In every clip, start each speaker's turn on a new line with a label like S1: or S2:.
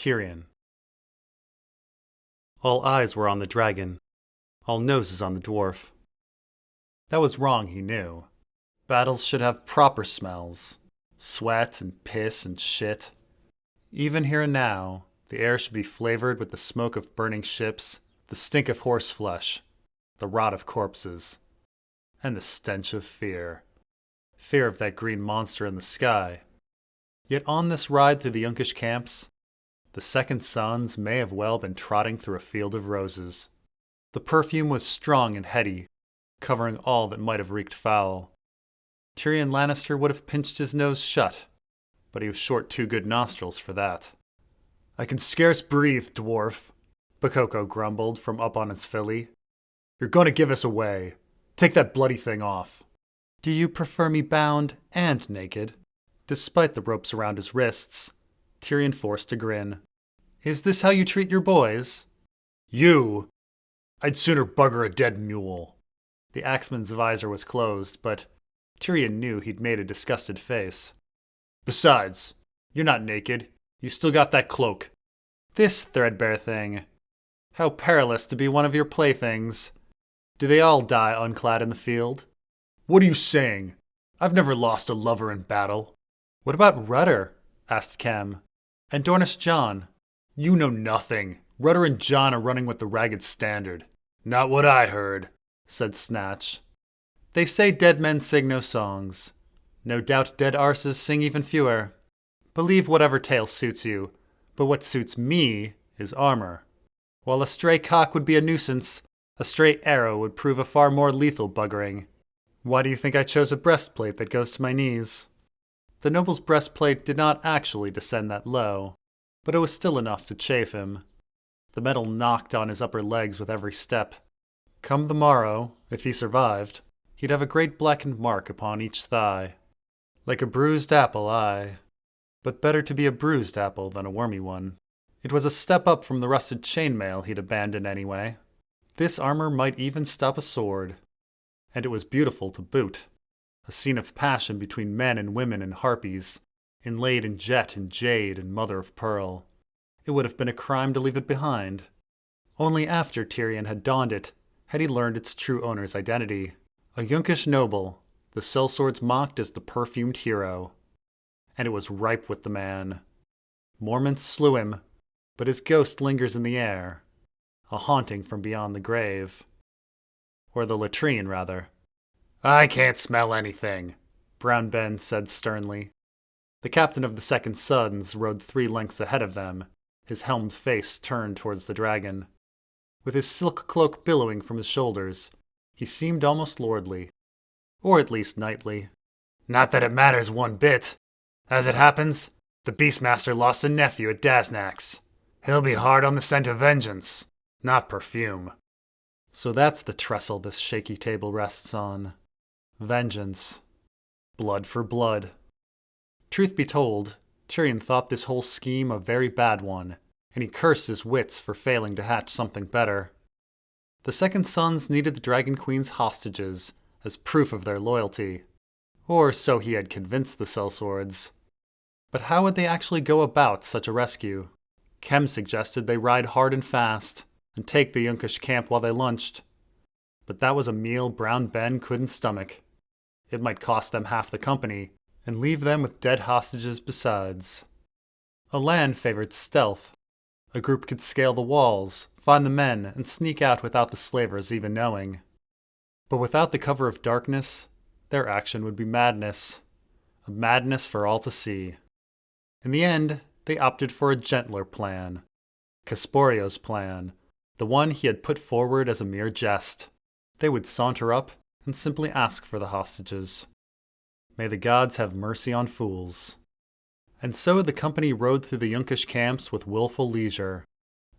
S1: Tyrion. All eyes were on the dragon, all noses on the dwarf. That was wrong, he knew. Battles should have proper smells. Sweat and piss and shit. Even here and now, the air should be flavored with the smoke of burning ships, the stink of horse flesh, the rot of corpses, and the stench of fear. Fear of that green monster in the sky. Yet on this ride through the Yunkish camps, the second sons may have well been trotting through a field of roses. The perfume was strong and heady, covering all that might have reeked foul. Tyrion Lannister would have pinched his nose shut, but he was short 2 good nostrils for that. "I can scarce breathe, dwarf," Bakoko grumbled from up on his filly. "You're going to give us away. Take that bloody thing off." "Do you prefer me bound and naked?" Despite the ropes around his wrists, Tyrion forced a grin. "Is this how you treat your boys?" "You? I'd sooner bugger a dead mule." The axeman's visor was closed, but Tyrion knew he'd made a disgusted face. "Besides, you're not naked. You still got that cloak." "This threadbare thing. How perilous to be one of your playthings. Do they all die unclad in the field?" "What are you saying? I've never lost a lover in battle." "What about Rudder?" asked Kem. "And Dornish John?" "You know nothing. Rudder and John are running with the Ragged Standard." "Not what I heard," said Snatch. "They say dead men sing no songs. No doubt dead arses sing even fewer. Believe whatever tale suits you, but what suits me is armor. While a stray cock would be a nuisance, a stray arrow would prove a far more lethal buggering. Why do you think I chose a breastplate that goes to my knees?" The noble's breastplate did not actually descend that low, but it was still enough to chafe him. The metal knocked on his upper legs with every step. Come the morrow, if he survived, he'd have a great blackened mark upon each thigh. Like a bruised apple, aye. But better to be a bruised apple than a wormy one. It was a step up from the rusted chainmail he'd abandoned anyway. This armor might even stop a sword. And it was beautiful to boot. A scene of passion between men and women and harpies, inlaid in jet and jade and mother of pearl. It would have been a crime to leave it behind. Only after Tyrion had donned it had he learned its true owner's identity. A Yunkish noble, the sellswords mocked as the perfumed hero. And it was ripe with the man. Mormonts slew him, but his ghost lingers in the air, a haunting from beyond the grave. Or the latrine, rather. "I can't smell anything," Brown Ben said sternly. The captain of the Second Sons rode 3 lengths ahead of them, his helmed face turned towards the dragon. With his silk cloak billowing from his shoulders, he seemed almost lordly. Or at least knightly. "Not that it matters one bit. As it happens, the Beastmaster lost a nephew at Daznak's. He'll be hard on the scent of vengeance, not perfume." So that's the trestle this shaky table rests on. Vengeance. Blood for blood. Truth be told, Tyrion thought this whole scheme a very bad one, and he cursed his wits for failing to hatch something better. The Second Sons needed the Dragon Queen's hostages as proof of their loyalty, or so he had convinced the sellswords. But how would they actually go about such a rescue? Kem suggested they ride hard and fast, and take the Yunkish camp while they lunched. But that was a meal Brown Ben couldn't stomach. It might cost them half the company, and leave them with dead hostages besides. Alan favored stealth. A group could scale the walls, find the men, and sneak out without the slavers even knowing. But without the cover of darkness, their action would be madness. A madness for all to see. In the end, they opted for a gentler plan. Casporio's plan, the one he had put forward as a mere jest. They would saunter up and simply ask for the hostages. May the gods have mercy on fools. And so the company rode through the Yunkish camps with willful leisure,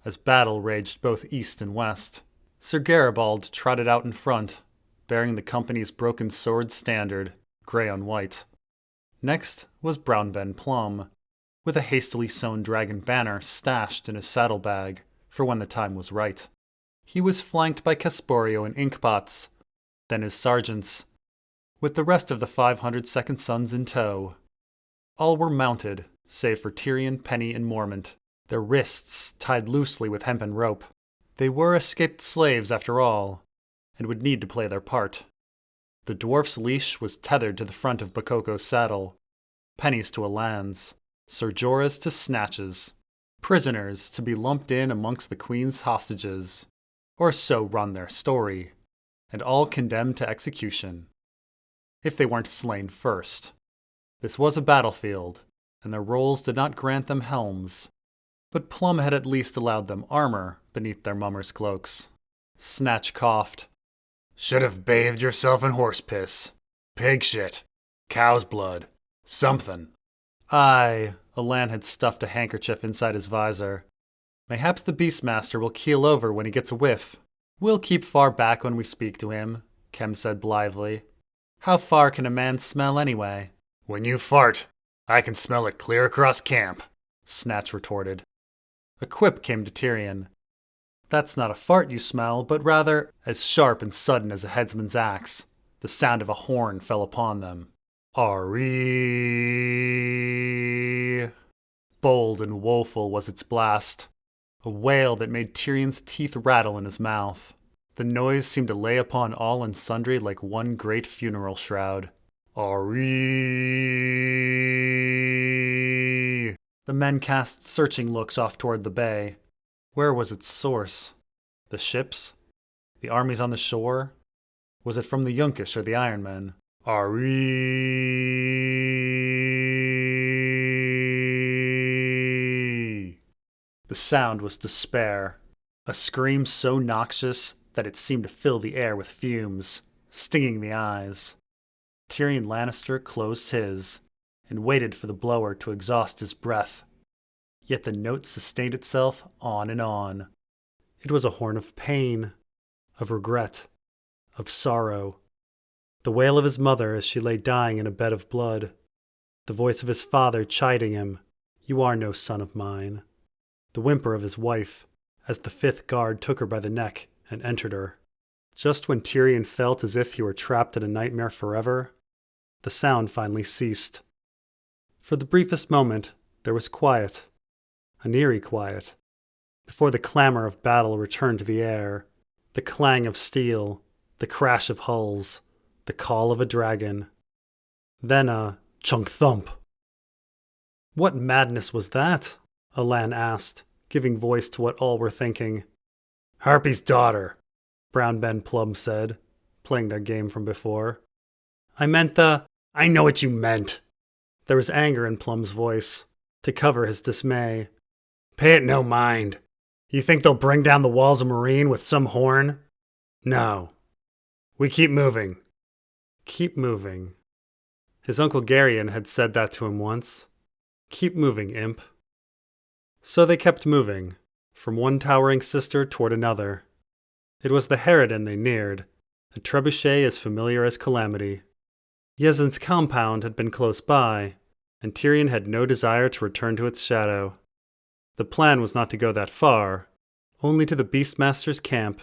S1: as battle raged both east and west. Sir Garibald trotted out in front, bearing the company's broken sword standard, grey on white. Next was Brown Ben Plum, with a hastily sewn dragon banner stashed in his saddlebag for when the time was right. He was flanked by Casporio and Inkpots, then his sergeants, with the rest of the 500 Second Sons in tow. All were mounted, save for Tyrion, Penny, and Mormont, their wrists tied loosely with hempen rope. They were escaped slaves after all, and would need to play their part. The dwarf's leash was tethered to the front of Bakoko's saddle, pennies to Alan's, Sir Jorah's to snatches, prisoners to be lumped in amongst the queen's hostages, or so run their story, and all condemned to execution, if they weren't slain first. This was a battlefield, and their roles did not grant them helms, but Plum had at least allowed them armor beneath their mummers' cloaks. Snatch coughed.
S2: Should have bathed yourself in horse piss, pig shit, cow's blood, something.
S1: Aye, Alan had stuffed a handkerchief inside his visor. Mayhaps the Beastmaster will keel over when he gets a whiff. We'll keep far back when we speak to him, Kem said blithely. How far can a man smell anyway?
S2: When you fart, I can smell it clear across camp,
S1: Snatch retorted. A quip came to Tyrion. That's not a fart you smell, but rather as sharp and sudden as a headsman's axe. The sound of a horn fell upon them. Aree! Bold and woeful was its blast, a wail that made Tyrion's teeth rattle in his mouth. The noise seemed to lay upon all and sundry like one great funeral shroud. Aree! The men cast searching looks off toward the bay. Where was its source? The ships? The armies on the shore? Was it from the Yunkish or the Ironmen? Aree! The sound was despair, a scream so noxious that it seemed to fill the air with fumes, stinging the eyes. Tyrion Lannister closed his, and waited for the blower to exhaust his breath. Yet the note sustained itself on and on. It was a horn of pain, of regret, of sorrow. The wail of his mother as she lay dying in a bed of blood. The voice of his father chiding him, "You are no son of mine." The whimper of his wife, as the 5th guard took her by the neck and entered her. Just when Tyrion felt as if he were trapped in a nightmare forever, the sound finally ceased. For the briefest moment, there was quiet. An eerie quiet, before the clamor of battle returned to the air, the clang of steel, the crash of hulls, the call of a dragon. Then a chunk-thump. What madness was that? Alan asked, giving voice to what all were thinking.
S2: Harpy's daughter,
S1: Brown Ben Plum said, playing their game from before.
S2: I know what you meant.
S1: There was anger in Plum's voice, to cover his dismay.
S2: Pay it no mind. You think they'll bring down the walls of Marine with some horn? No. We keep moving.
S1: Keep moving. His Uncle Garyon had said that to him once. Keep moving, imp. So they kept moving, from one towering sister toward another. It was the Harridan they neared, a trebuchet as familiar as calamity. Yezin's compound had been close by, and Tyrion had no desire to return to its shadow. The plan was not to go that far, only to the Beastmaster's camp.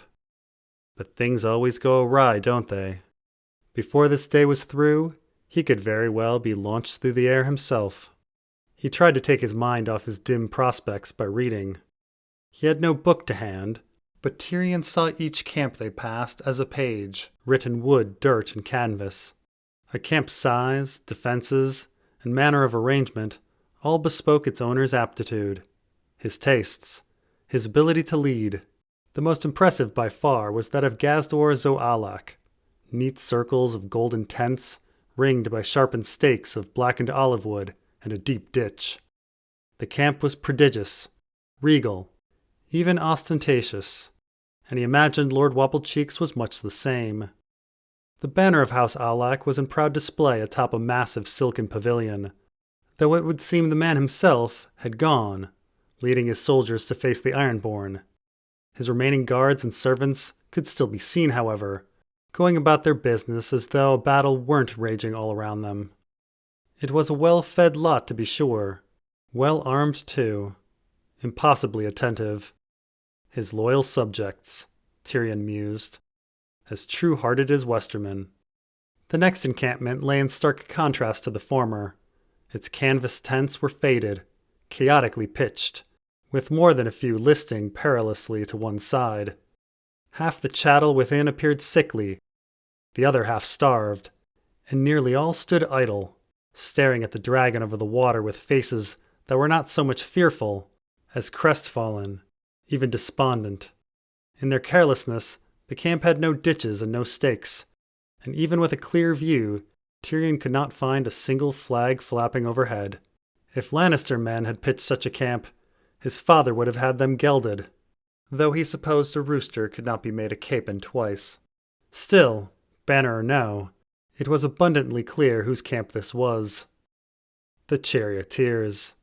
S1: But things always go awry, don't they? Before this day was through, he could very well be launched through the air himself. He tried to take his mind off his dim prospects by reading. He had no book to hand, but Tyrion saw each camp they passed as a page, written wood, dirt, and canvas. A camp's size, defenses, and manner of arrangement all bespoke its owner's aptitude, his tastes, his ability to lead. The most impressive by far was that of Gazdor Zoalak, neat circles of golden tents, ringed by sharpened stakes of blackened olive wood and a deep ditch. The camp was prodigious, regal, even ostentatious, and he imagined Lord Wobblecheeks was much the same. The banner of House Alak was in proud display atop a massive silken pavilion, though it would seem the man himself had gone, leading his soldiers to face the Ironborn. His remaining guards and servants could still be seen, however, going about their business as though a battle weren't raging all around them. It was a well-fed lot, to be sure, well-armed too, impossibly attentive. His loyal subjects, Tyrion mused, as true-hearted as Westermen. The next encampment lay in stark contrast to the former. Its canvas tents were faded, chaotically pitched, with more than a few listing perilously to one side. Half the chattel within appeared sickly, the other half starved, and nearly all stood idle, staring at the dragon over the water with faces that were not so much fearful as crestfallen, even despondent. In their carelessness, the camp had no ditches and no stakes, and even with a clear view, Tyrion could not find a single flag flapping overhead. If Lannister men had pitched such a camp, his father would have had them gelded, though he supposed a rooster could not be made a capon twice. Still, banner or no, it was abundantly clear whose camp this was. The charioteers.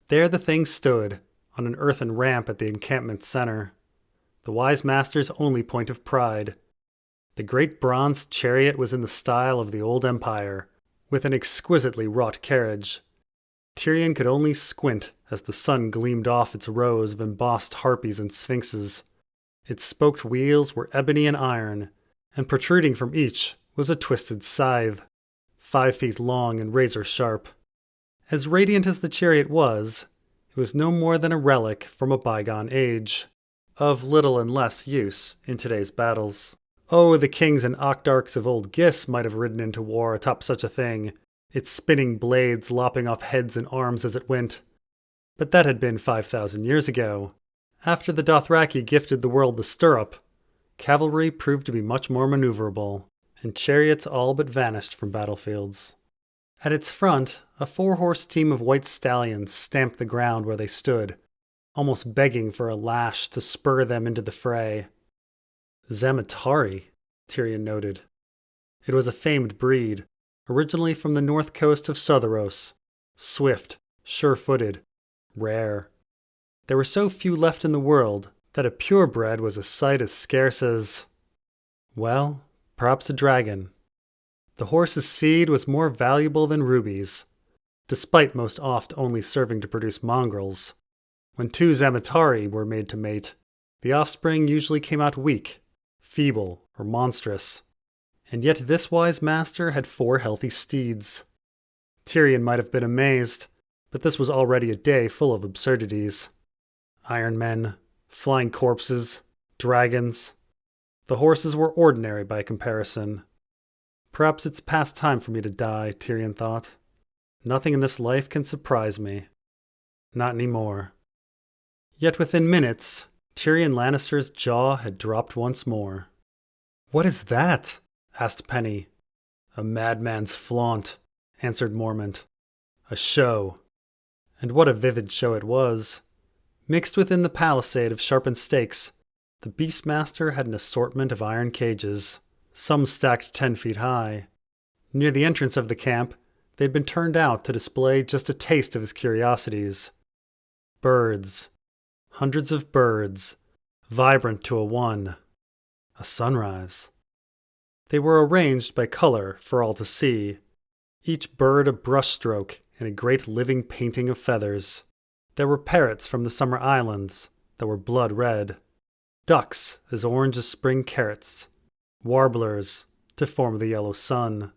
S1: There the thing stood, on an earthen ramp at the encampment's center, the wise master's only point of pride. The great bronze chariot was in the style of the old empire, with an exquisitely wrought carriage. Tyrion could only squint as the sun gleamed off its rows of embossed harpies and sphinxes. Its spoked wheels were ebony and iron, and protruding from each was a twisted scythe, 5 feet long and razor sharp. As radiant as the chariot was, it was no more than a relic from a bygone age, of little and less use in today's battles. Oh, the kings and octarchs of old Gis might have ridden into war atop such a thing, its spinning blades lopping off heads and arms as it went. But that had been 5,000 years ago. After the Dothraki gifted the world the stirrup, cavalry proved to be much more maneuverable, and chariots all but vanished from battlefields. At its front, a 4-horse team of white stallions stamped the ground where they stood, almost begging for a lash to spur them into the fray. Zemetari, Tyrion noted. It was a famed breed, originally from the north coast of Sotheros. Swift, sure-footed, rare. There were so few left in the world that a purebred was a sight as scarce as, well, perhaps a dragon. The horse's seed was more valuable than rubies, despite most oft only serving to produce mongrels. When 2 Zemetari were made to mate, the offspring usually came out weak, feeble, or monstrous. And yet this wise master had 4 healthy steeds. Tyrion might have been amazed, but this was already a day full of absurdities. Iron men, flying corpses, dragons. The horses were ordinary by comparison. Perhaps it's past time for me to die, Tyrion thought. Nothing in this life can surprise me. Not anymore. Yet within minutes, Tyrion Lannister's jaw had dropped once more. "What is that?" asked Penny. "A madman's flaunt," answered Mormont. "A show." And what a vivid show it was. Mixed within the palisade of sharpened stakes, the Beastmaster had an assortment of iron cages, some stacked 10 feet high. Near the entrance of the camp, they had been turned out to display just a taste of his curiosities. Birds. Hundreds of birds, vibrant to a one. A sunrise. They were arranged by color for all to see, each bird a brushstroke in a great living painting of feathers. There were parrots from the summer islands that were blood red, ducks as orange as spring carrots, warblers to form the yellow sun.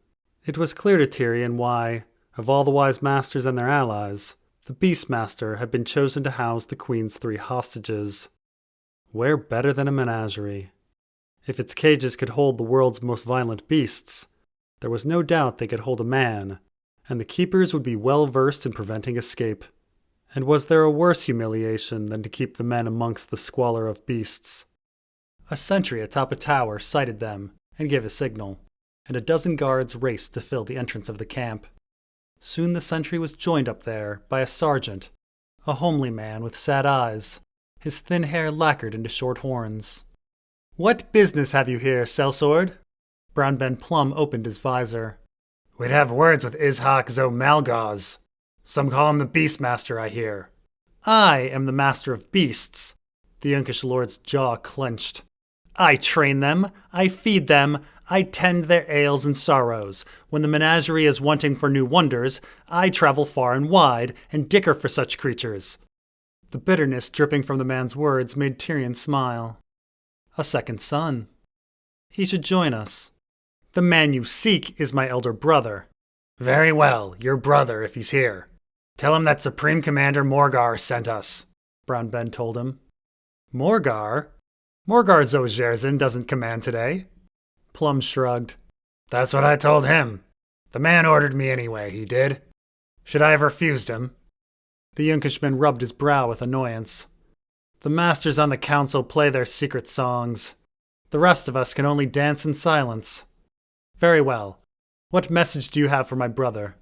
S1: It was clear to Tyrion why, of all the wise masters and their allies, the Beastmaster had been chosen to house the Queen's 3 hostages. Where better than a menagerie? If its cages could hold the world's most violent beasts, there was no doubt they could hold a man, and the keepers would be well versed in preventing escape. And was there a worse humiliation than to keep the men amongst the squalor of beasts? A sentry atop a tower sighted them and gave a signal, and a dozen guards raced to fill the entrance of the camp. Soon the sentry was joined up there by a sergeant, a homely man with sad eyes, his thin hair lacquered into short horns. "What business have you here, sellsword?" Brown Ben Plum opened his visor. "We'd have words with Ishak Zo Malgaz. Some call him the Beastmaster, I hear." "I am the master of beasts." The Yunkish lord's jaw clenched. "I train them, I feed them, I tend their ails and sorrows. When the menagerie is wanting for new wonders, I travel far and wide and dicker for such creatures." The bitterness dripping from the man's words made Tyrion smile. "A second son. He should join us." "The man you seek is my elder brother." "Very well, your brother if he's here. Tell him that Supreme Commander Morgar sent us." Brown Ben told him.
S2: Morgar? Morgar Zojerzin doesn't command today.
S1: Plum shrugged.
S2: That's what I told him. The man ordered me anyway, he did. Should I have refused him?
S1: The Yunkishman rubbed his brow with annoyance. The masters on the council play their secret songs. The rest of us can only dance in silence. Very well. What message do you have for my brother?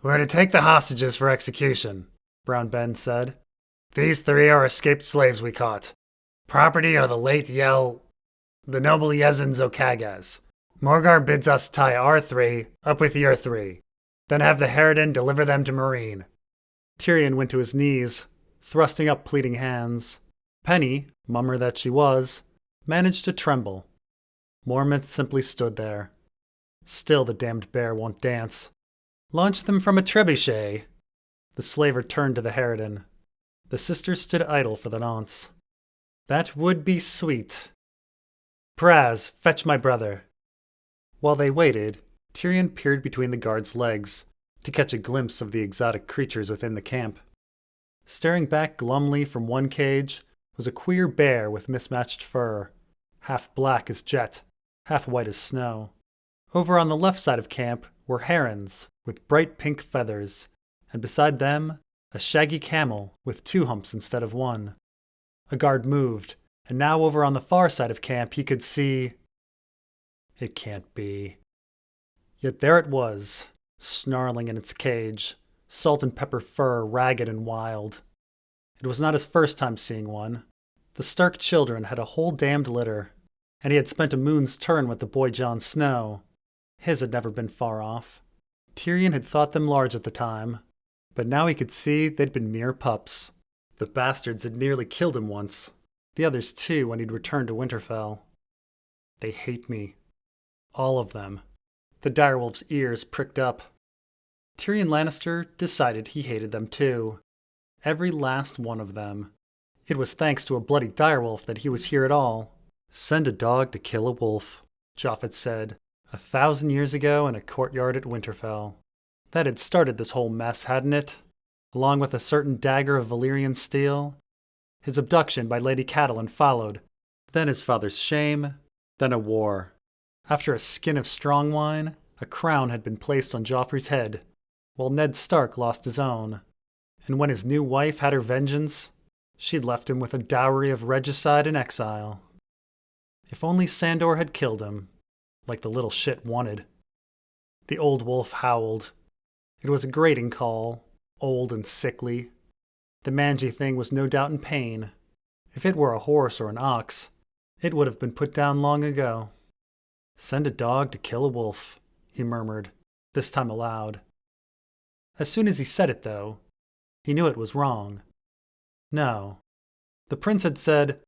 S2: We're to take the hostages for execution, Brown Ben said. These 3 are escaped slaves we caught. Property of the late the noble Yezin Zokagaz. Morgar bids us tie our 3 up with your 3, then have the Harridan deliver them to Marine.
S1: Tyrion went to his knees, thrusting up pleading hands. Penny, mummer that she was, managed to tremble. Mormont simply stood there. Still the damned bear won't dance. Launch them from a trebuchet. The slaver turned to the Harridan. The sisters stood idle for the nonce. That would be sweet. Praz, fetch my brother. While they waited, Tyrion peered between the guards' legs to catch a glimpse of the exotic creatures within the camp. Staring back glumly from one cage was a queer bear with mismatched fur, half black as jet, half white as snow. Over on the left side of camp were herons with bright pink feathers, and beside them, a shaggy camel with 2 humps instead of 1. A guard moved, and now over on the far side of camp he could see... It can't be. Yet there it was, snarling in its cage, salt and pepper fur ragged and wild. It was not his first time seeing one. The Stark children had a whole damned litter, and he had spent a moon's turn with the boy Jon Snow. His had never been far off. Tyrion had thought them large at the time, but now he could see they'd been mere pups. The bastards had nearly killed him once, the others too when he'd returned to Winterfell. They hate me. All of them. The direwolf's ears pricked up. Tyrion Lannister decided he hated them too. Every last one of them. It was thanks to a bloody direwolf that he was here at all. Send a dog to kill a wolf, Joff had said, 1,000 years ago in a courtyard at Winterfell. That had started this whole mess, hadn't it? Along with a certain dagger of Valyrian steel. His abduction by Lady Catelyn followed. Then his father's shame. Then a war. After a skin of strong wine, a crown had been placed on Joffrey's head, while Ned Stark lost his own. And when his new wife had her vengeance, she'd left him with a dowry of regicide and exile. If only Sandor had killed him, like the little shit wanted. The old wolf howled. It was a grating call, old and sickly. The mangy thing was no doubt in pain. If it were a horse or an ox, it would have been put down long ago. Send a dog to kill a wolf, he murmured, this time aloud. As soon as he said it, though, he knew it was wrong. No. The prince had said,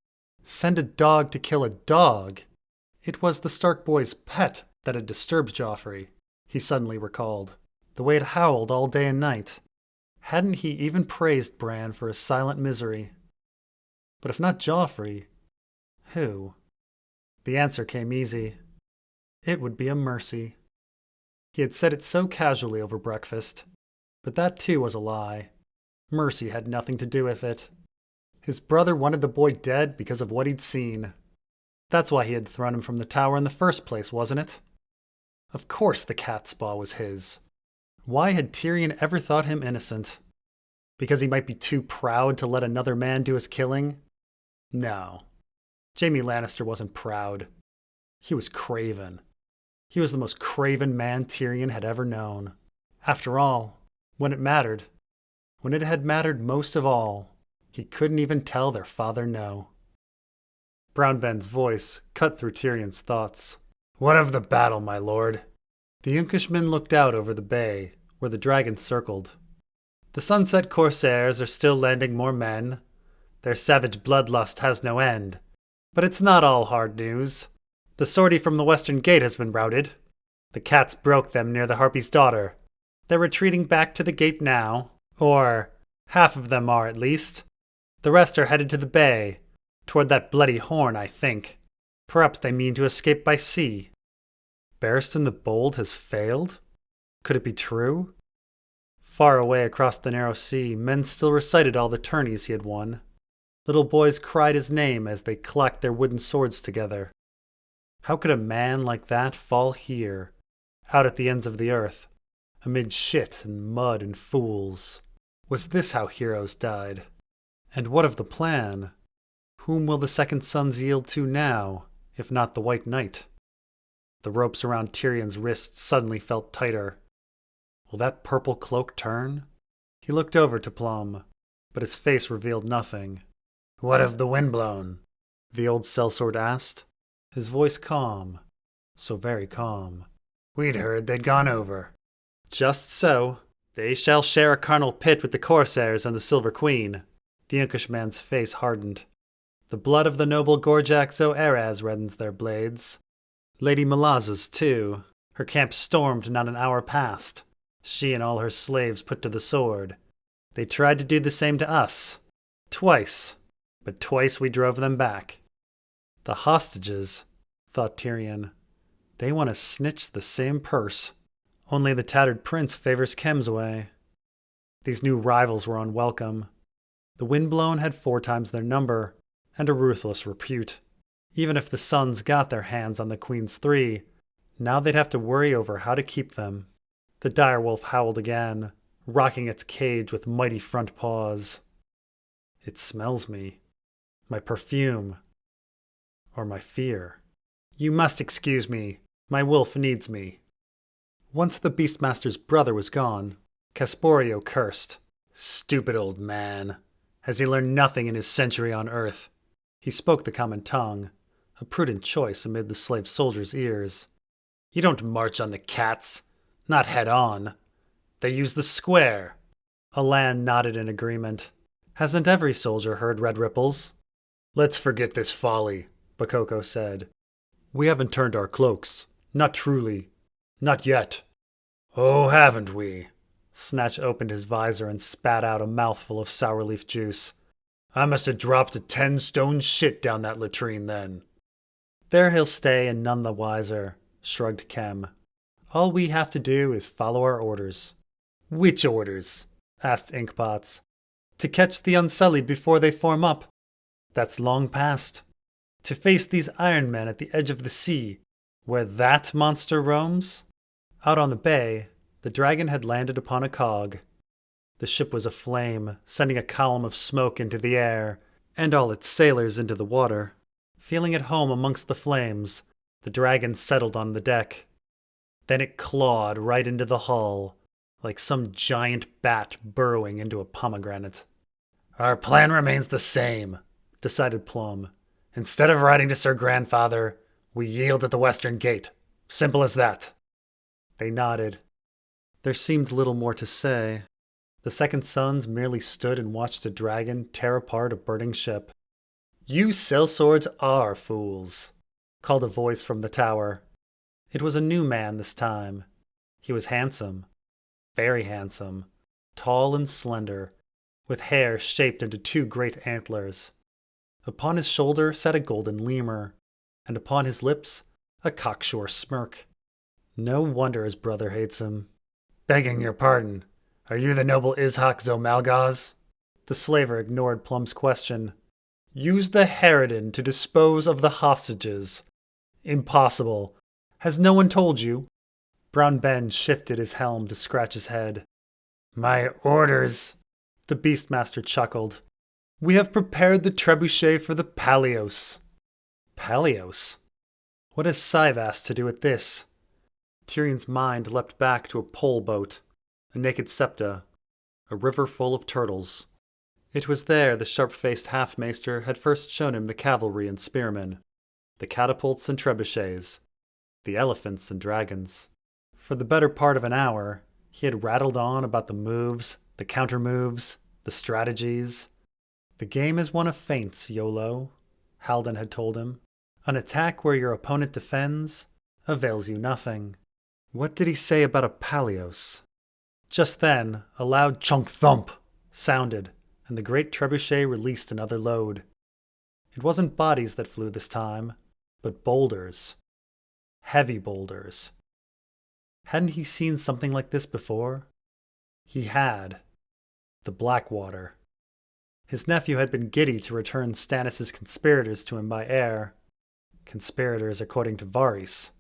S1: send a dog to kill a dog. It was the Stark boy's pet that had disturbed Joffrey, he suddenly recalled. The way it howled all day and night. Hadn't he even praised Bran for his silent misery? But if not Joffrey, who? The answer came easy. It would be a mercy. He had said it so casually over breakfast, but that too was a lie. Mercy had nothing to do with it. His brother wanted the boy dead because of what he'd seen. That's why he had thrown him from the tower in the first place, wasn't it? Of course the cat's paw was his. Why had Tyrion ever thought him innocent? Because he might be too proud to let another man do his killing? No. Jaime Lannister wasn't proud. He was craven. He was the most craven man Tyrion had ever known. After all, when it mattered, when it had mattered most of all, he couldn't even tell their father no. Brown Ben's voice cut through Tyrion's thoughts. What of the battle, my lord? The Yunkishman looked out over the bay, where the dragons circled. The Sunset Corsairs are still landing more men. Their savage bloodlust has no end. But it's not all hard news. The sortie from the western gate has been routed. The cats broke them near the Harpy's Daughter. They're retreating back to the gate now. Or, half of them are at least. The rest are headed to the bay, toward that bloody horn, I think. Perhaps they mean to escape by sea. Barristan the Bold has failed? Could it be true? Far away across the narrow sea, men still recited all the tourneys he had won. Little boys cried his name as they clacked their wooden swords together. How could a man like that fall here, out at the ends of the earth, amid shit and mud and fools? Was this how heroes died? And what of the plan? Whom will the second sons yield to now, if not the White Knight? The ropes around Tyrion's wrists suddenly felt tighter. Will that purple cloak turn? He looked over to Plum, but his face revealed nothing.
S2: What of the windblown?
S1: The old sellsword asked, his voice calm, so very calm.
S2: We'd heard they'd gone over.
S1: Just so. They shall share a carnal pit with the corsairs and the Silver Queen. The Inkish man's face hardened. The blood of the noble Gorjak Zo-Eraz reddens their blades. Lady Malaz's, too. Her camp stormed not an hour past. She and all her slaves put to the sword. They tried to do the same to us. Twice. But twice we drove them back. The hostages, thought Tyrion. They want to snitch the same purse. Only the tattered prince favors Khem's way. These new rivals were unwelcome. The windblown had 4 times their number, and a ruthless repute. Even if the sons got their hands on the Queen's 3, now they'd have to worry over how to keep them. The direwolf howled again, rocking its cage with mighty front paws. It smells me. My perfume. Or my fear. You must excuse me. My wolf needs me. Once the Beastmaster's brother was gone, Casporio cursed. Stupid old man. Has he learned nothing in his century on earth? He spoke the common tongue, a prudent choice amid the slave soldiers' ears. You don't march on the cats. Not head on. They use the square. Alan nodded in agreement. Hasn't every soldier heard Red Ripples?
S2: Let's forget this folly, Bakoko said.
S1: We haven't turned our cloaks. Not truly. Not yet.
S2: Oh, haven't we?
S1: Snatch opened his visor and spat out a mouthful of sour leaf juice.
S2: I must have dropped a 10-stone shit down that latrine then.
S1: There he'll stay and none the wiser, shrugged Khem. All we have to do is follow our orders.
S2: Which orders?
S1: Asked Inkpots. To catch the Unsullied before they form up. That's long past. To face these Iron Men at the edge of the sea, where that monster roams? Out on the bay, the dragon had landed upon a cog. The ship was aflame, sending a column of smoke into the air, and all its sailors into the water. Feeling at home amongst the flames, the dragon settled on the deck. Then it clawed right into the hull, like some giant bat burrowing into a pomegranate.
S2: Our plan remains the same, decided Plum. Instead of riding to Sir Grandfather, we yield at the western gate. Simple as that.
S1: They nodded. There seemed little more to say. The second sons merely stood and watched a dragon tear apart a burning ship. You sellswords are fools, called a voice from the tower. It was a new man this time. He was handsome, very handsome, tall and slender, with hair shaped into 2 great antlers. Upon his shoulder sat a golden lemur, and upon his lips a cocksure smirk. No wonder his brother hates him.
S2: Begging your pardon, are you the noble Ishak Zo-Malgaz?
S1: The slaver ignored Plum's question. Use the harridan to dispose of the hostages. Impossible. Has no one told you? Brown Ben shifted his helm to scratch his head.
S2: My orders,
S1: the Beastmaster chuckled. We have prepared the trebuchet for the Palios. Palios? What has Sivas to do with this? Tyrion's mind leapt back to a pole boat, a naked septa, a river full of turtles. It was there the sharp-faced half-maester had first shown him the cavalry and spearmen, the catapults and trebuchets, the elephants and dragons. For the better part of an hour, he had rattled on about the moves, the counter-moves, the strategies. The game is one of feints, Yolo, Halden had told him. An attack where your opponent defends avails you nothing. What did he say about a Palios? Just then, a loud chunk thump sounded, and the great trebuchet released another load. It wasn't bodies that flew this time, but boulders. Heavy boulders. Hadn't he seen something like this before? He had. The Blackwater. His nephew had been giddy to return Stannis' conspirators to him by air. Conspirators according to Varys.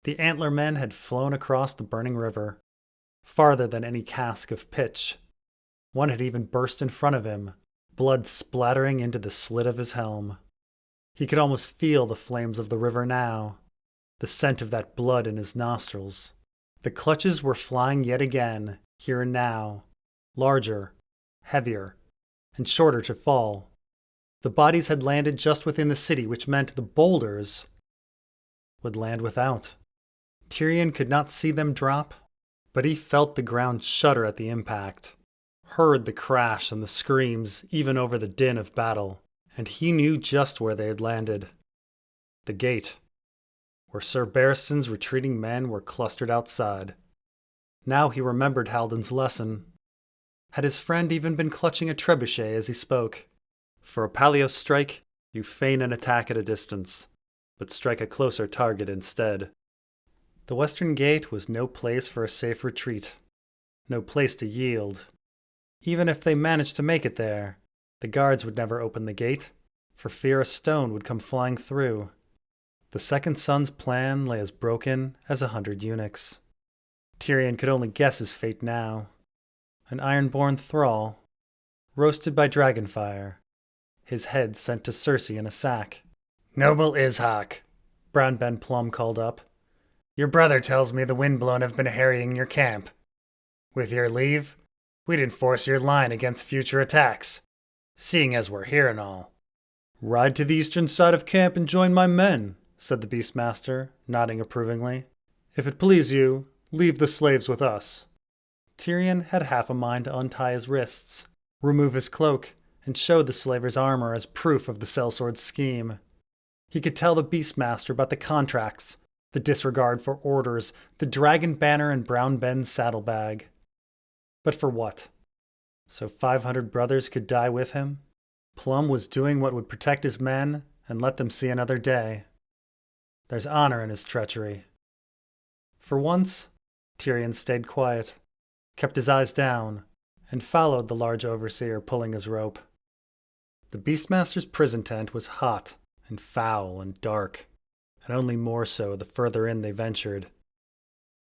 S1: The antler men had flown across the burning river, farther than any cask of pitch. One had even burst in front of him, blood splattering into the slit of his helm. He could almost feel the flames of the river now, the scent of that blood in his nostrils. The clutches were flying yet again, here and now, larger, heavier, and shorter to fall. The bodies had landed just within the city, which meant the boulders would land without. Tyrion could not see them drop, but he felt the ground shudder at the impact, heard the crash and the screams even over the din of battle, and he knew just where they had landed. The gate, where Sir Barristan's retreating men were clustered outside. Now he remembered Haldon's lesson. Had his friend even been clutching a trebuchet as he spoke? For a palio strike, you feign an attack at a distance, but strike a closer target instead. The western gate was no place for a safe retreat, no place to yield. Even if they managed to make it there, the guards would never open the gate, for fear a stone would come flying through. The second son's plan lay as broken as 100 eunuchs. Tyrion could only guess his fate now. An iron-born thrall, roasted by dragonfire, his head sent to Cersei in a sack.
S2: "Noble Ishak," Brown Ben Plum called up. "Your brother tells me the windblown have been harrying your camp. With your leave, we'd enforce your line against future attacks, seeing as we're here and all."
S1: "Ride to the eastern side of camp and join my men," said the Beastmaster, nodding approvingly. "If it please you, leave the slaves with us." Tyrion had half a mind to untie his wrists, remove his cloak, and show the slaver's armor as proof of the sellsword's scheme. He could tell the Beastmaster about the contracts, the disregard for orders, the dragon banner and Brown Ben's saddlebag. But for what? So 500 brothers could die with him? Plum was doing what would protect his men and let them see another day. There's honor in his treachery. For once, Tyrion stayed quiet, kept his eyes down, and followed the large overseer pulling his rope. The Beastmaster's prison tent was hot and foul and dark, and only more so the further in they ventured.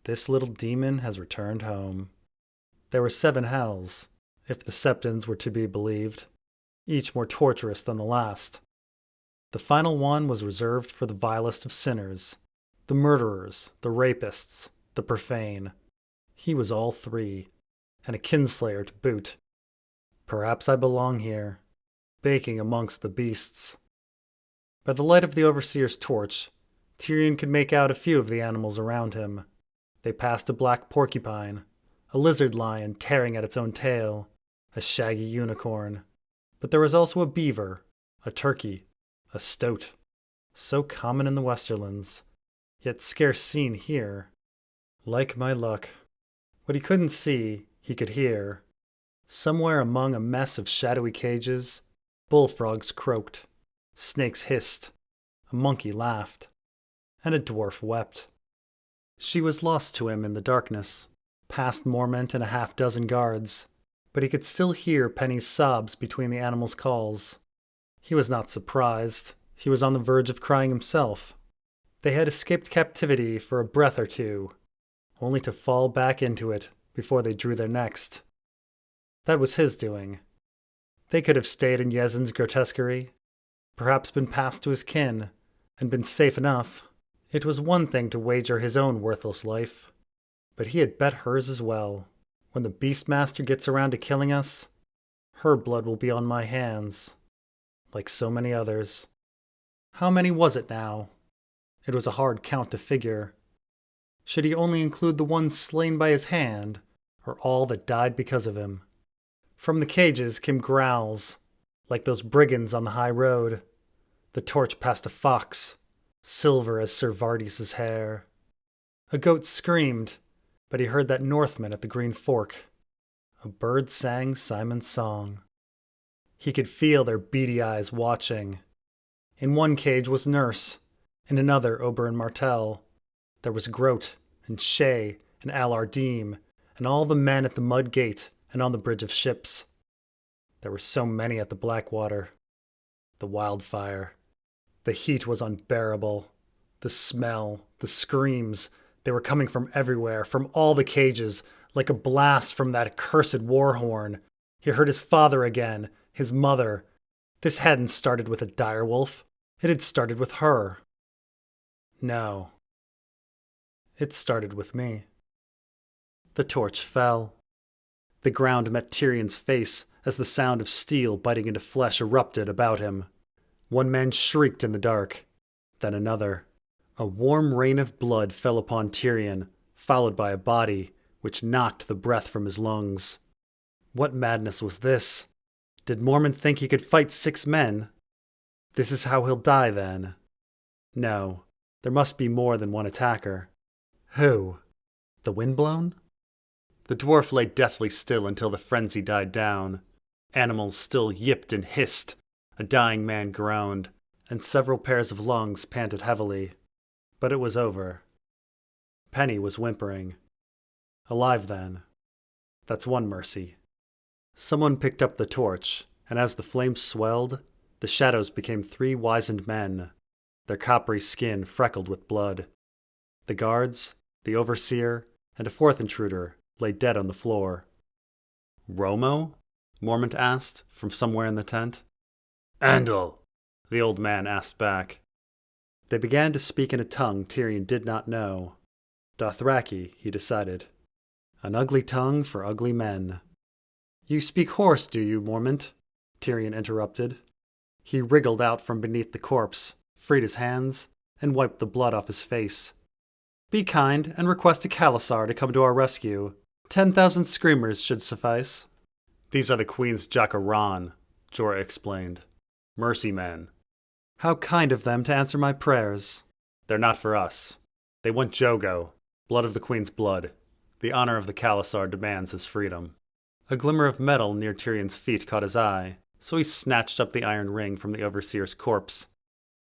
S1: This little demon has returned home. There were 7 hells, if the Septons were to be believed, each more torturous than the last. The final one was reserved for the vilest of sinners, the murderers, the rapists, the profane. He was all 3, and a kinslayer to boot. Perhaps I belong here, baking amongst the beasts. By the light of the overseer's torch, Tyrion could make out a few of the animals around him. They passed a black porcupine, a lizard lion tearing at its own tail, a shaggy unicorn. But there was also a beaver, a turkey, a stoat, so common in the Westerlands, yet scarce seen here. Like my luck. What he couldn't see, he could hear. Somewhere among a mess of shadowy cages, bullfrogs croaked, snakes hissed, a monkey laughed, and a dwarf wept. She was lost to him in the darkness, past Mormont and a half-dozen guards, but he could still hear Penny's sobs between the animals' calls. He was not surprised. He was on the verge of crying himself. They had escaped captivity for a breath or two, only to fall back into it before they drew their next. That was his doing. They could have stayed in Yezin's grotesquerie, perhaps been passed to his kin, and been safe enough. It was one thing to wager his own worthless life, but he had bet hers as well. When the Beastmaster gets around to killing us, her blood will be on my hands, like so many others. How many was it now? It was a hard count to figure. Should he only include the ones slain by his hand, or all that died because of him? From the cages came growls, like those brigands on the high road. The torch passed a fox, silver as Sir Vardis's hair. A goat screamed, but he heard that Northman at the Green Fork. A bird sang Simon's song. He could feel their beady eyes watching. In one cage was Nurse, in another Oberyn Martell. There was Groat, and Shay, and Alar Deem, and all the men at the Mud Gate and on the Bridge of Ships. There were so many at the Blackwater. The wildfire. The heat was unbearable. The smell, the screams, they were coming from everywhere, from all the cages, like a blast from that accursed war horn. He heard his father again, his mother. This hadn't started with a direwolf. It had started with her. No. It started with me. The torch fell. The ground met Tyrion's face as the sound of steel biting into flesh erupted about him. One man shrieked in the dark, then another. A warm rain of blood fell upon Tyrion, followed by a body which knocked the breath from his lungs. What madness was this? Did Mormon think he could fight 6 men? This is how he'll die, then. No, there must be more than one attacker. Who? The windblown? The dwarf lay deathly still until the frenzy died down. Animals still yipped and hissed. A dying man groaned, and several pairs of lungs panted heavily. But it was over. Penny was whimpering. Alive, then. That's one mercy. Someone picked up the torch, and as the flames swelled, the shadows became 3 wizened men, their coppery skin freckled with blood. The guards, the overseer, and a 4th intruder lay dead on the floor. Romo? Mormont asked from somewhere in the tent.
S2: Andal,
S1: the old man asked back. They began to speak in a tongue Tyrion did not know. Dothraki, he decided. An ugly tongue for ugly men. You speak horse, do you, Mormont? Tyrion interrupted. He wriggled out from beneath the corpse, freed his hands, and wiped the blood off his face. Be kind and request a Khalasar to come to our rescue. 10,000 screamers should suffice. These are the Queen's Jaqaran, Jorah explained. Mercy men. How kind of them to answer my prayers. They're not for us. They want Jogo, blood of the Queen's blood. The honor of the Khalasar demands his freedom. A glimmer of metal near Tyrion's feet caught his eye, so he snatched up the iron ring from the overseer's corpse.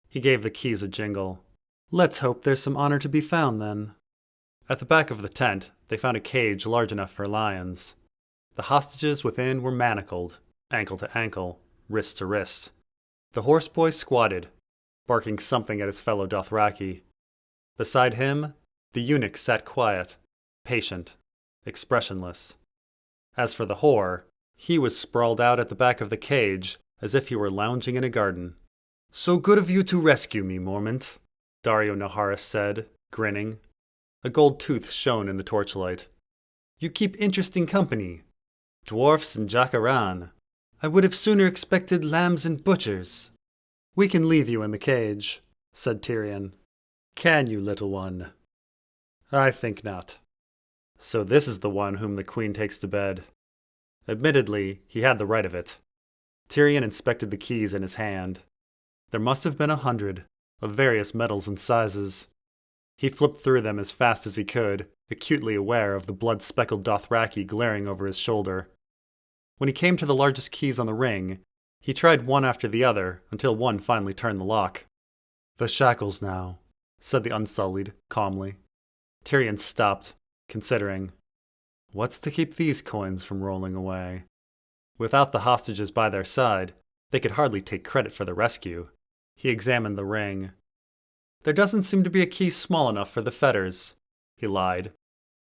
S1: He gave the keys a jingle. Let's hope there's some honor to be found, then. At the back of the tent, they found a cage large enough for lions. The hostages within were manacled, ankle to ankle, wrist to wrist. The horseboy squatted, barking something at his fellow Dothraki. Beside him, the eunuch sat quiet, patient, expressionless. As for the whore, he was sprawled out at the back of the cage as if he were lounging in a garden. So good of you to rescue me, Mormont, Daario Naharis said, grinning. A gold tooth shone in the torchlight. You keep interesting company. Dwarfs and Jaqaran. I would have sooner expected lambs and butchers. We can leave you in the cage, said Tyrion. Can you, little one? I think not. So this is the one whom the Queen takes to bed. Admittedly, he had the right of it. Tyrion inspected the keys in his hand. There must have been 100, of various metals and sizes. He flipped through them as fast as he could, acutely aware of the blood-speckled Dothraki glaring over his shoulder. When he came to the largest keys on the ring, he tried one after the other until one finally turned the lock. The shackles now, said the Unsullied, calmly. Tyrion stopped, considering. What's to keep these coins from rolling away? Without the hostages by their side, they could hardly take credit for the rescue. He examined the ring. There doesn't seem to be a key small enough for the fetters, he lied.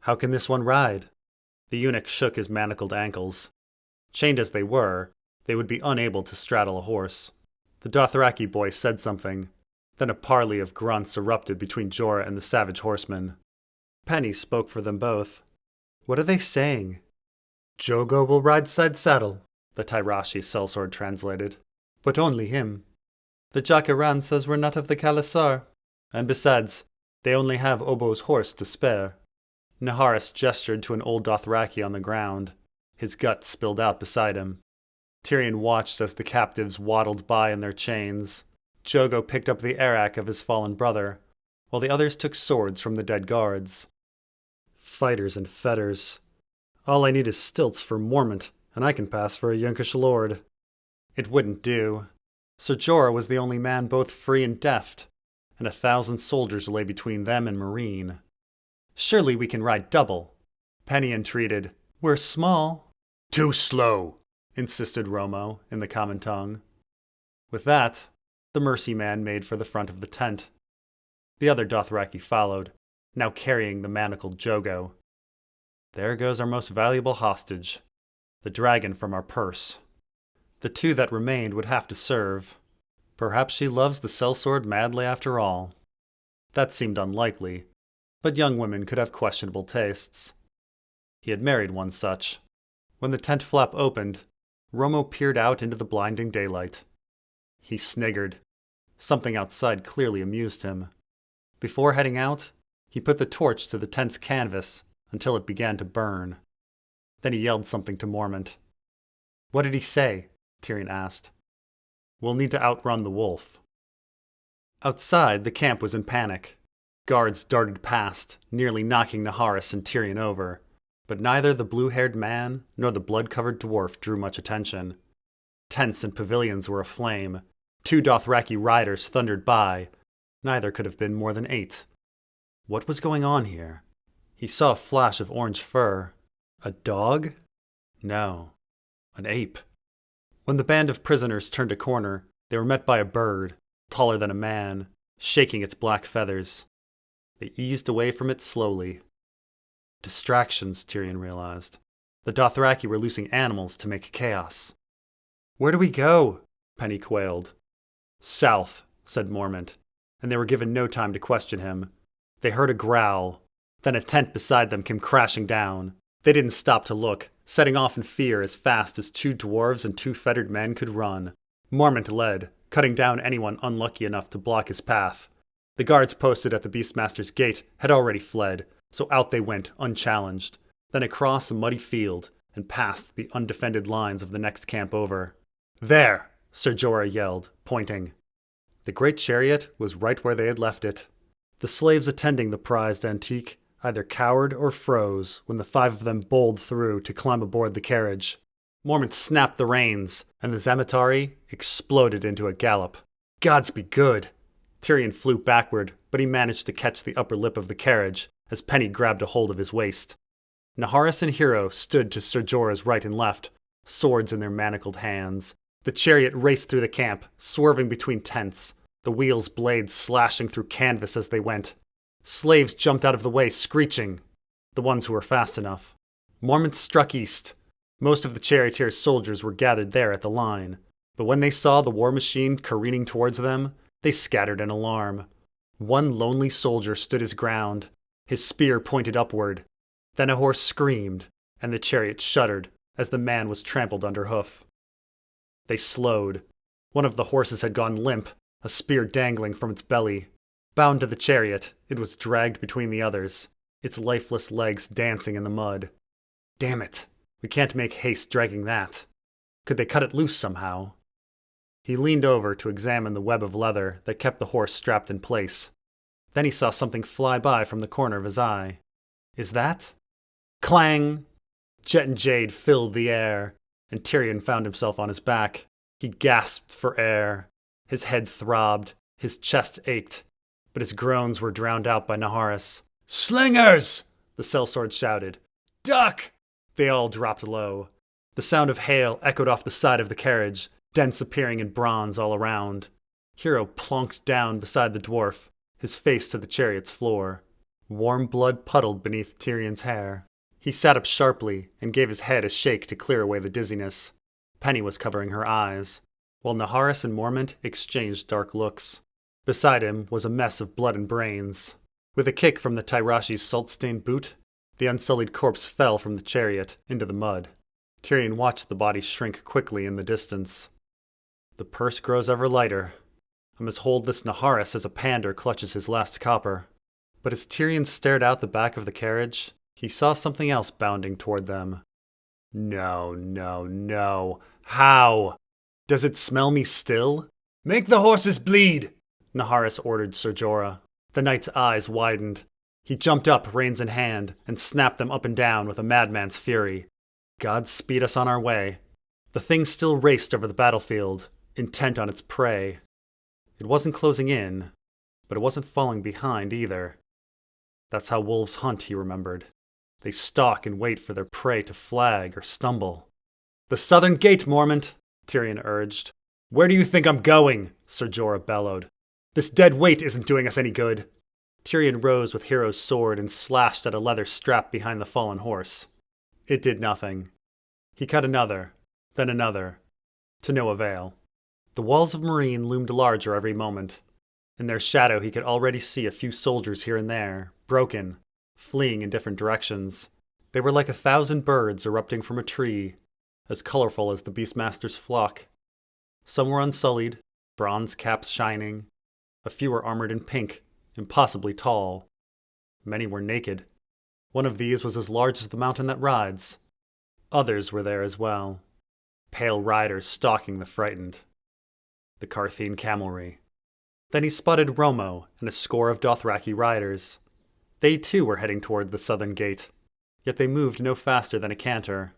S1: How can this one ride? The eunuch shook his manacled ankles. Chained as they were, they would be unable to straddle a horse. The Dothraki boy said something. Then a parley of grunts erupted between Jorah and the savage horsemen. Penny spoke for them both. What are they saying? Jogo will ride side saddle, the Tyrashi sellsword translated. But only him. The Jaqaran says we're not of the Khalasar. And besides, they only have Obo's horse to spare. Naharis gestured to an old Dothraki on the ground. His guts spilled out beside him. Tyrion watched as the captives waddled by in their chains. Jogo picked up the arak of his fallen brother, while the others took swords from the dead guards. Fighters and fetters. All I need is stilts for Mormont, and I can pass for a Yunkish lord. It wouldn't do. Sir Jorah was the only man both free and deft, and 1,000 soldiers lay between them and Marine. Surely we can ride double. Penny entreated. We're small.
S2: Too slow,
S1: insisted Romo in the common tongue. With that, the mercy man made for the front of the tent. The other Dothraki followed, now carrying the manacled Jogo. There goes our most valuable hostage, the dragon from our purse. The two that remained would have to serve. Perhaps she loves the sellsword madly after all. That seemed unlikely, but young women could have questionable tastes. He had married one such. When the tent flap opened, Romo peered out into the blinding daylight. He sniggered. Something outside clearly amused him. Before heading out, he put the torch to the tent's canvas until it began to burn. Then he yelled something to Mormont. "What did he say?" Tyrion asked. "We'll need to outrun the wolf." Outside, the camp was in panic. Guards darted past, nearly knocking Naharis and Tyrion over, but neither the blue-haired man nor the blood-covered dwarf drew much attention. Tents and pavilions were aflame. 2 Dothraki riders thundered by. Neither could have been more than 8. What was going on here? He saw a flash of orange fur. A dog? No, an ape. When the band of prisoners turned a corner, they were met by a bird, taller than a man, shaking its black feathers. They eased away from it slowly. Distractions, Tyrion realized. The Dothraki were loosing animals to make chaos. "Where do we go?" Penny quailed. "South," said Mormont, and they were given no time to question him. They heard a growl. Then a tent beside them came crashing down. They didn't stop to look, setting off in fear as fast as 2 dwarves and 2 fettered men could run. Mormont led, cutting down anyone unlucky enough to block his path. The guards posted at the Beastmaster's gate had already fled, so out they went unchallenged, then across a muddy field and past the undefended lines of the next camp over. "There!" Ser Jorah yelled, pointing. The great chariot was right where they had left it. The slaves attending the prized antique either cowered or froze when the 5 of them bowled through to climb aboard the carriage. Mormont snapped the reins, and the Zamatari exploded into a gallop. Gods be good! Tyrion flew backward, but he managed to catch the upper lip of the carriage as Penny grabbed a hold of his waist. Naharis and Hero stood to Ser Jorah's right and left, swords in their manacled hands. The chariot raced through the camp, swerving between tents, the wheel's blades slashing through canvas as they went. Slaves jumped out of the way, screeching, the ones who were fast enough. Mormont struck east. Most of the charioteer's soldiers were gathered there at the line, but when they saw the war machine careening towards them, they scattered in alarm. One lonely soldier stood his ground, his spear pointed upward. Then a horse screamed, and the chariot shuddered as the man was trampled under hoof. They slowed. One of the horses had gone limp, a spear dangling from its belly. Bound to the chariot, it was dragged between the others, its lifeless legs dancing in the mud. Damn it, we can't make haste dragging that. Could they cut it loose somehow? He leaned over to examine the web of leather that kept the horse strapped in place. Then he saw something fly by from the corner of his eye. Is that? Clang! Jet and jade filled the air, and Tyrion found himself on his back. He gasped for air. His head throbbed, his chest ached, but his groans were drowned out by Naharis. "Slingers!" the sellsword shouted. "Duck!" They all dropped low. The sound of hail echoed off the side of the carriage, dents appearing in bronze all around. Hero plonked down beside the dwarf, his face to the chariot's floor. Warm blood puddled beneath Tyrion's hair. He sat up sharply and gave his head a shake to clear away the dizziness. Penny was covering her eyes, while Naharis and Mormont exchanged dark looks. Beside him was a mess of blood and brains. With a kick from the Tyrashi's salt-stained boot, the unsullied corpse fell from the chariot into the mud. Tyrion watched the body shrink quickly in the distance. The purse grows ever lighter. I must hold this Naharis as a pander clutches his last copper. But as Tyrion stared out the back of the carriage, he saw something else bounding toward them. No, no, no. How? Does it smell me still? "Make the horses bleed!" Naharis ordered Ser Jorah. The knight's eyes widened. He jumped up, reins in hand, and snapped them up and down with a madman's fury. God speed us on our way. The thing still raced over the battlefield, intent on its prey. It wasn't closing in, but it wasn't falling behind either. That's how wolves hunt, he remembered. They stalk and wait for their prey to flag or stumble. The southern gate, Mormont, Tyrion urged. Where do you think I'm going? Ser Jorah bellowed. This dead weight isn't doing us any good. Tyrion rose with Hero's sword and slashed at a leather strap behind the fallen horse. It did nothing. He cut another, then another, to no avail. The walls of Meereen loomed larger every moment. In their shadow he could already see a few soldiers here and there, broken, fleeing in different directions. They were like 1,000 birds erupting from a tree, as colorful as the Beastmaster's flock. Some were unsullied, bronze caps shining. A few were armored in pink, impossibly tall. Many were naked. One of these was as large as the mountain that rides. Others were there as well, pale riders stalking the frightened. The Carthene camelry. Then he spotted Romo and a score of Dothraki riders. They too were heading toward the southern gate, yet they moved no faster than a canter.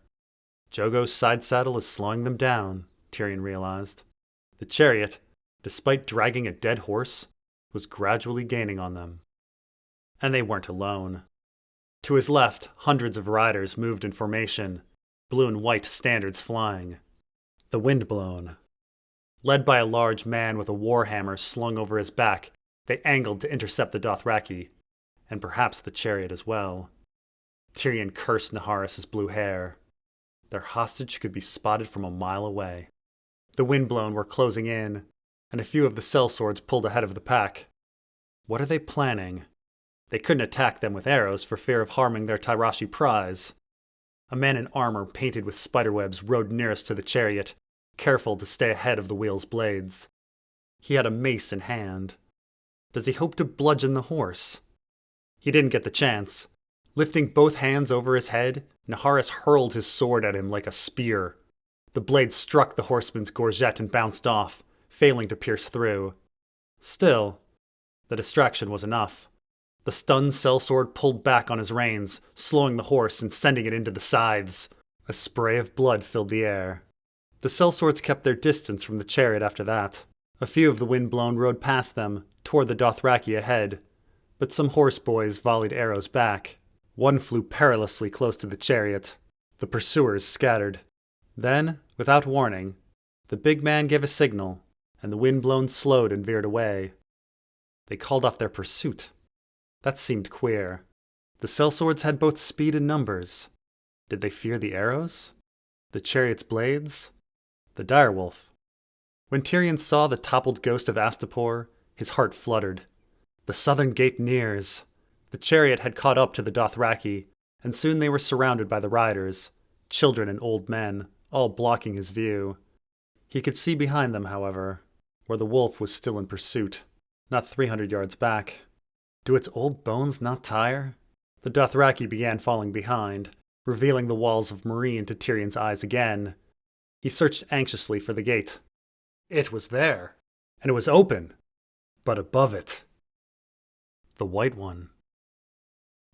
S1: Jogo's side saddle is slowing them down, Tyrion realized. The chariot, despite dragging a dead horse, was gradually gaining on them. And they weren't alone. To his left, hundreds of riders moved in formation, blue and white standards flying. The windblown. Led by a large man with a warhammer slung over his back, they angled to intercept the Dothraki, and perhaps the chariot as well. Tyrion cursed Naharis's blue hair. Their hostage could be spotted from a mile away. The windblown were closing in, and a few of the sellswords pulled ahead of the pack. What are they planning? They couldn't attack them with arrows for fear of harming their Tyrashi prize. A man in armor painted with spiderwebs rode nearest to the chariot, careful to stay ahead of the wheel's blades. He had a mace in hand. Does he hope to bludgeon the horse? He didn't get the chance. Lifting both hands over his head, Naharis hurled his sword at him like a spear. The blade struck the horseman's gorget and bounced off, failing to pierce through. Still, the distraction was enough. The stunned sellsword pulled back on his reins, slowing the horse and sending it into the scythes. A spray of blood filled the air. The sellswords kept their distance from the chariot after that. A few of the windblown rode past them, toward the Dothraki ahead, but some horseboys volleyed arrows back. One flew perilously close to the chariot. The pursuers scattered. Then, without warning, the big man gave a signal, and the windblown slowed and veered away. They called off their pursuit. That seemed queer. The sellswords had both speed and numbers. Did they fear the arrows? The chariot's blades? The direwolf? When Tyrion saw the toppled ghost of Astapor, his heart fluttered. The southern gate nears. The chariot had caught up to the Dothraki, and soon they were surrounded by the riders, children and old men, all blocking his view. He could see behind them, however, where the wolf was still in pursuit, not 300 yards back. Do its old bones not tire? The Dothraki began falling behind, revealing the walls of Meereen to Tyrion's eyes again. He searched anxiously for the gate. It was there, and it was open, but above it, the White One.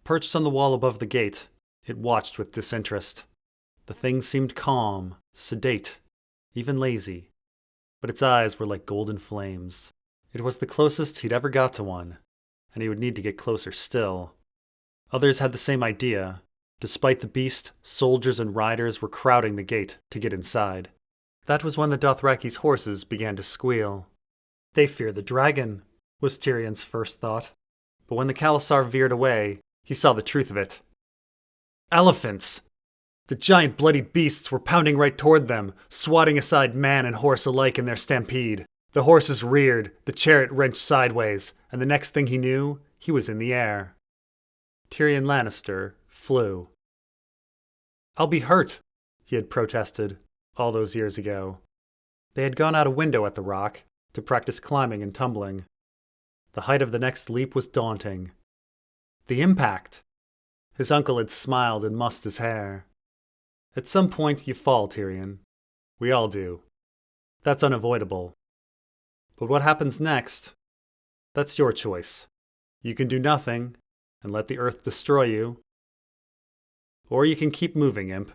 S1: Perched on the wall above the gate, it watched with disinterest. The thing seemed calm, sedate, even lazy, but its eyes were like golden flames. It was the closest he'd ever got to one, and he would need to get closer still. Others had the same idea. Despite the beast, soldiers and riders were crowding the gate to get inside. That was when the Dothraki's horses began to squeal. They fear the dragon, was Tyrion's first thought. But when the Khalasar veered away, he saw the truth of it. Elephants! The giant bloody beasts were pounding right toward them, swatting aside man and horse alike in their stampede. The horses reared, the chariot wrenched sideways, and the next thing he knew, he was in the air. Tyrion Lannister flew. I'll be hurt, he had protested all those years ago. They had gone out a window at the rock to practice climbing and tumbling. The height of the next leap was daunting. The impact! His uncle had smiled and mussed his hair. At some point you fall, Tyrion. We all do. That's unavoidable. But what happens next? That's your choice. You can do nothing and let the earth destroy you. Or you can keep moving, imp.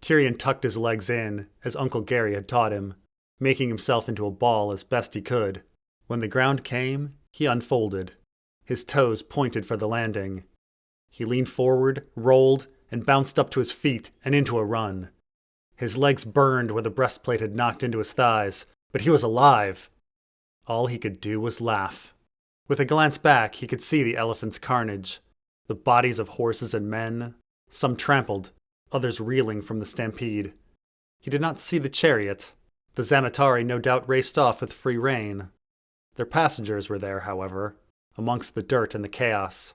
S1: Tyrion tucked his legs in, as Uncle Gary had taught him, making himself into a ball as best he could. When the ground came, he unfolded. His toes pointed for the landing. He leaned forward, rolled, and bounced up to his feet and into a run. His legs burned where the breastplate had knocked into his thighs, but he was alive. All he could do was laugh. With a glance back, he could see the elephant's carnage, the bodies of horses and men, some trampled, others reeling from the stampede. He did not see the chariot. The Zamatari no doubt raced off with free rein. Their passengers were there, however, amongst the dirt and the chaos.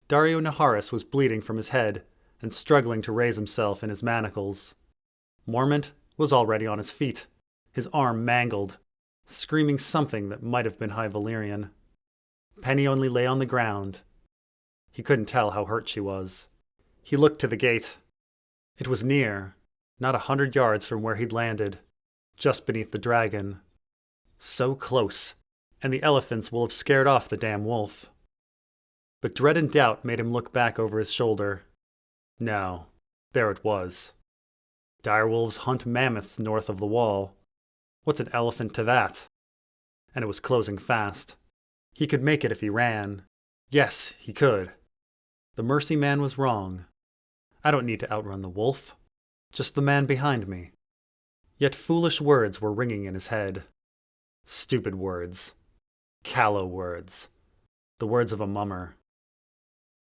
S1: Dario Naharis was bleeding from his head and struggling to raise himself in his manacles. Mormont was already on his feet, his arm mangled, screaming something that might have been High Valyrian. Penny only lay on the ground. He couldn't tell how hurt she was. He looked to the gate. It was near, not 100 yards from where he'd landed, just beneath the dragon. So close, and the elephants will have scared off the damn wolf. But dread and doubt made him look back over his shoulder. No, there it was. Direwolves hunt mammoths north of the wall. What's an elephant to that? And it was closing fast. He could make it if he ran. Yes, he could. The Mercy Man was wrong. I don't need to outrun the wolf. Just the man behind me. Yet foolish words were ringing in his head. Stupid words. Callow words. The words of a mummer.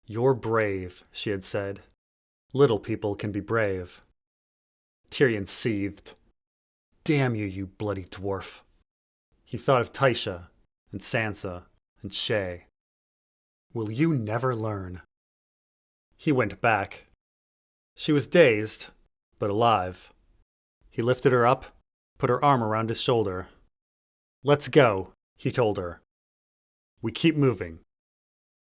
S1: You're brave, she had said. Little people can be brave. Tyrion seethed. Damn you, you bloody dwarf. He thought of Tysha, and Sansa, and Shay. Will you never learn? He went back. She was dazed, but alive. He lifted her up, put her arm around his shoulder. Let's go, he told her. We keep moving.